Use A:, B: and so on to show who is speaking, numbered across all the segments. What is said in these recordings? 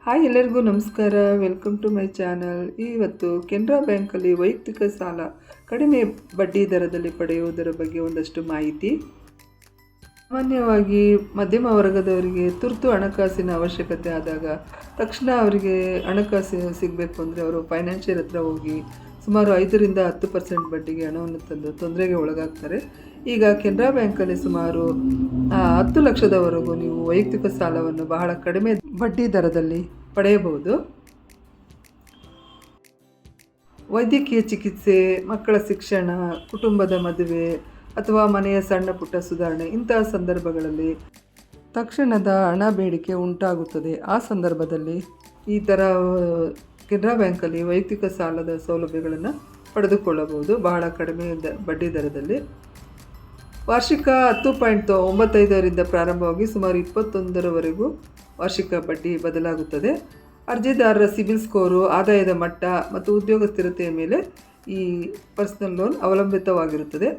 A: Hi, ಎಲ್ಲರಿಗೂ ನಮಸ್ಕಾರ. Welcome to my channel. ಇವತ್ತು ಕೆನರಾ ಬ್ಯಾಂಕಲ್ಲಿ ವೈಯಕ್ತಿಕ ಸಾಲ ಕಡಿಮೆ ಬಡ್ಡಿ ದರದಲ್ಲಿ ಪಡೆಯುವುದರ ಬಗ್ಗೆ ಒಂದಷ್ಟು ಮಾಹಿತಿ. ಸಾಮಾನ್ಯವಾಗಿ ಮಧ್ಯಮ ವರ್ಗದವರಿಗೆ ತುರ್ತು ಹಣಕಾಸಿನ ಅವಶ್ಯಕತೆ ಆದಾಗ ತಕ್ಷಣ ಅವರಿಗೆ ಹಣಕಾಸು ಸಿಗಬೇಕು ಅಂದರೆ ಅವರು ಫೈನಾನ್ಷಿಯರ್ ಹತ್ರ ಹೋಗಿ ಸುಮಾರು 5ರಿಂದ 10% ಬಡ್ಡಿಗೆ ಹಣವನ್ನು ತಂದು ತೊಂದರೆಗೆ ಒಳಗಾಗ್ತಾರೆ. ಈಗ ಕೆನರಾ ಬ್ಯಾಂಕಲ್ಲಿ ಸುಮಾರು 10 ಲಕ್ಷದವರೆಗೂ ನೀವು ವೈಯಕ್ತಿಕ ಸಾಲವನ್ನು ಬಹಳ ಕಡಿಮೆ ಬಡ್ಡಿ ದರದಲ್ಲಿ ಪಡೆಯಬಹುದು. ವೈದ್ಯಕೀಯ ಚಿಕಿತ್ಸೆ, ಮಕ್ಕಳ ಶಿಕ್ಷಣ, ಕುಟುಂಬದ ಮದುವೆ ಅಥವಾ ಮನೆಯ ಸಣ್ಣ ಪುಟ್ಟ ಸುಧಾರಣೆ ಇಂತಹ ಸಂದರ್ಭಗಳಲ್ಲಿ ತಕ್ಷಣದ ಹಣ ಬೇಡಿಕೆ ಉಂಟಾಗುತ್ತದೆ. ಆ ಸಂದರ್ಭದಲ್ಲಿ ಈ ಥರ ಕೆನರಾ ಬ್ಯಾಂಕಲ್ಲಿ ವೈಯಕ್ತಿಕ ಸಾಲದ ಸೌಲಭ್ಯಗಳನ್ನು ಪಡೆದುಕೊಳ್ಳಬಹುದು ಬಹಳ ಕಡಿಮೆ ಬಡ್ಡಿ ದರದಲ್ಲಿ. ವಾರ್ಷಿಕ 10.95ರಿಂದ ಪ್ರಾರಂಭವಾಗಿ ಸುಮಾರು 21ರವರೆಗೂ ವಾರ್ಷಿಕ ಬಡ್ಡಿ ಬದಲಾಗುತ್ತದೆ. ಅರ್ಜಿದಾರರ ಸಿಬಿಲ್ ಸ್ಕೋರು, ಆದಾಯದ ಮಟ್ಟ ಮತ್ತು ಉದ್ಯೋಗ ಸ್ಥಿರತೆಯ ಮೇಲೆ ಈ ಪರ್ಸನಲ್ ಲೋನ್ ಅವಲಂಬಿತವಾಗಿರುತ್ತದೆ.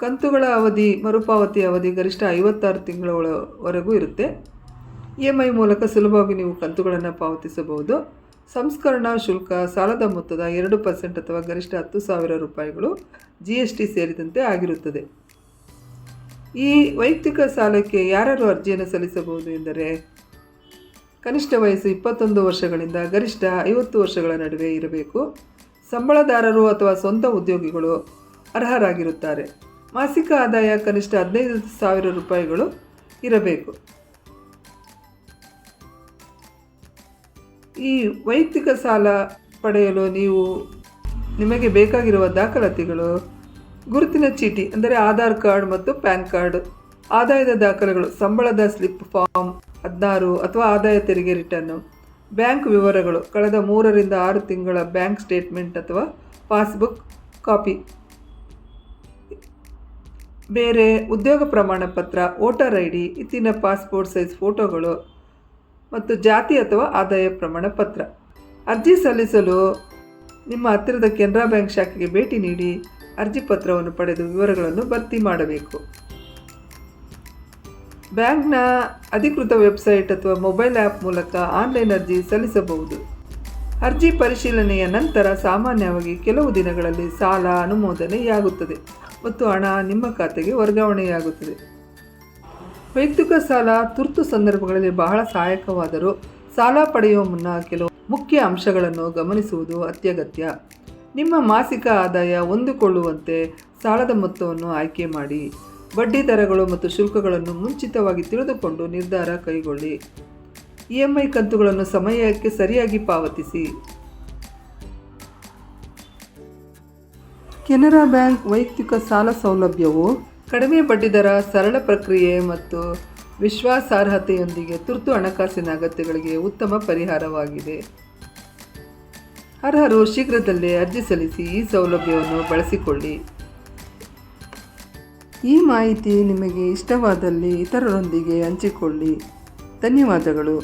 A: ಕಂತುಗಳ ಅವಧಿ, ಮರುಪಾವತಿ ಅವಧಿ ಗರಿಷ್ಠ 56 ತಿಂಗಳವರೆಗೂ ಇರುತ್ತೆ. EMI ಮೂಲಕ ಸುಲಭವಾಗಿ ನೀವು ಕಂತುಗಳನ್ನು ಪಾವತಿಸಬಹುದು. ಸಂಸ್ಕರಣಾ ಶುಲ್ಕ ಸಾಲದ ಮೊತ್ತದ 2% ಅಥವಾ ಗರಿಷ್ಠ 10,000 ರೂಪಾಯಿಗಳು GST ಸೇರಿದಂತೆ ಆಗಿರುತ್ತದೆ. ಈ ವೈಯಕ್ತಿಕ ಸಾಲಕ್ಕೆ ಯಾರು ಅರ್ಜಿಯನ್ನು ಸಲ್ಲಿಸಬಹುದು ಎಂದರೆ, ಕನಿಷ್ಠ ವಯಸ್ಸು 21 ವರ್ಷಗಳಿಂದ ಗರಿಷ್ಠ 50 ವರ್ಷಗಳ ನಡುವೆ ಇರಬೇಕು. ಸಂಬಳದಾರರು ಅಥವಾ ಸ್ವಂತ ಉದ್ಯೋಗಿಗಳು ಅರ್ಹರಾಗಿರುತ್ತಾರೆ. ಮಾಸಿಕ ಆದಾಯ ಕನಿಷ್ಠ 15,000 ರೂಪಾಯಿಗಳು ಇರಬೇಕು. ಈ ವೈಯಕ್ತಿಕ ಸಾಲ ಪಡೆಯಲು ನಿಮಗೆ ಬೇಕಾಗಿರುವ ದಾಖಲಾತಿಗಳು: ಗುರುತಿನ ಚೀಟಿ ಅಂದರೆ ಆಧಾರ್ ಕಾರ್ಡ್ ಮತ್ತು ಪ್ಯಾನ್ ಕಾರ್ಡ್, ಆದಾಯದ ದಾಖಲೆಗಳು, ಸಂಬಳದ ಸ್ಲಿಪ್ ಫಾರ್ಮ್ 16 ಅಥವಾ ಆದಾಯ ತೆರಿಗೆ ರಿಟರ್ನು, ಬ್ಯಾಂಕ್ ವಿವರಗಳು, ಕಳೆದ 3ರಿಂದ 6 ತಿಂಗಳ ಬ್ಯಾಂಕ್ ಸ್ಟೇಟ್ಮೆಂಟ್ ಅಥವಾ ಪಾಸ್ಬುಕ್ ಕಾಪಿ, ಬೇರೆ ಉದ್ಯೋಗ ಪ್ರಮಾಣ ಪತ್ರ, ವೋಟರ್ ID, ಇತ್ತಿನ ಪಾಸ್ಪೋರ್ಟ್ ಸೈಜ್ ಫೋಟೋಗಳು ಮತ್ತು ಜಾತಿ ಅಥವಾ ಆದಾಯ ಪ್ರಮಾಣ ಪತ್ರ. ಅರ್ಜಿ ಸಲ್ಲಿಸಲು ನಿಮ್ಮ ಹತ್ತಿರದ ಕೆನರಾ ಬ್ಯಾಂಕ್ ಶಾಖೆಗೆ ಭೇಟಿ ನೀಡಿ ಅರ್ಜಿ ಪತ್ರವನ್ನು ಪಡೆದು ವಿವರಗಳನ್ನು ಭರ್ತಿ ಮಾಡಬೇಕು. ಬ್ಯಾಂಕ್ನ ಅಧಿಕೃತ ವೆಬ್ಸೈಟ್ ಅಥವಾ ಮೊಬೈಲ್ ಆ್ಯಪ್ ಮೂಲಕ ಆನ್ಲೈನ್ ಅರ್ಜಿ ಸಲ್ಲಿಸಬಹುದು. ಅರ್ಜಿ ಪರಿಶೀಲನೆಯ ನಂತರ ಸಾಮಾನ್ಯವಾಗಿ ಕೆಲವು ದಿನಗಳಲ್ಲಿ ಸಾಲ ಅನುಮೋದನೆಯಾಗುತ್ತದೆ ಮತ್ತು ಹಣ ನಿಮ್ಮ ಖಾತೆಗೆ ವರ್ಗಾವಣೆಯಾಗುತ್ತದೆ. ವೈಯಕ್ತಿಕ ಸಾಲ ತುರ್ತು ಸಂದರ್ಭಗಳಲ್ಲಿ ಬಹಳ ಸಹಾಯಕವಾದರೂ ಸಾಲ ಪಡೆಯುವ ಮುನ್ನ ಕೆಲವು ಮುಖ್ಯ ಅಂಶಗಳನ್ನು ಗಮನಿಸುವುದು ಅತ್ಯಗತ್ಯ. ನಿಮ್ಮ ಮಾಸಿಕ ಆದಾಯ ಹೊಂದಿಕೊಳ್ಳುವಂತೆ ಸಾಲದ ಮೊತ್ತವನ್ನು ಆಯ್ಕೆ ಮಾಡಿ. ಬಡ್ಡಿ ದರಗಳು ಮತ್ತು ಶುಲ್ಕಗಳನ್ನು ಮುಂಚಿತವಾಗಿ ತಿಳಿದುಕೊಂಡು ನಿರ್ಧಾರ ಕೈಗೊಳ್ಳಿ. EMI ಕಂತುಗಳನ್ನು ಸಮಯಕ್ಕೆ ಸರಿಯಾಗಿ ಪಾವತಿಸಿ. ಕೆನರಾ ಬ್ಯಾಂಕ್ ವೈಯಕ್ತಿಕ ಸಾಲ ಸೌಲಭ್ಯವು ಕಡಿಮೆ ಬಡ್ಡಿದರ, ಸರಳ ಪ್ರಕ್ರಿಯೆ ಮತ್ತು ವಿಶ್ವಾಸಾರ್ಹತೆಯೊಂದಿಗೆ ತುರ್ತು ಹಣಕಾಸಿನ ಅಗತ್ಯಗಳಿಗೆ ಉತ್ತಮ ಪರಿಹಾರವಾಗಿದೆ. ಅರ್ಹರು ಶೀಘ್ರದಲ್ಲೇ ಅರ್ಜಿ ಸಲ್ಲಿಸಿ ಈ ಸೌಲಭ್ಯವನ್ನು ಬಳಸಿಕೊಳ್ಳಿ. ಈ ಮಾಹಿತಿ ನಿಮಗೆ ಇಷ್ಟವಾದಲ್ಲಿ ಇತರರೊಂದಿಗೆ ಹಂಚಿಕೊಳ್ಳಿ. ಧನ್ಯವಾದಗಳು.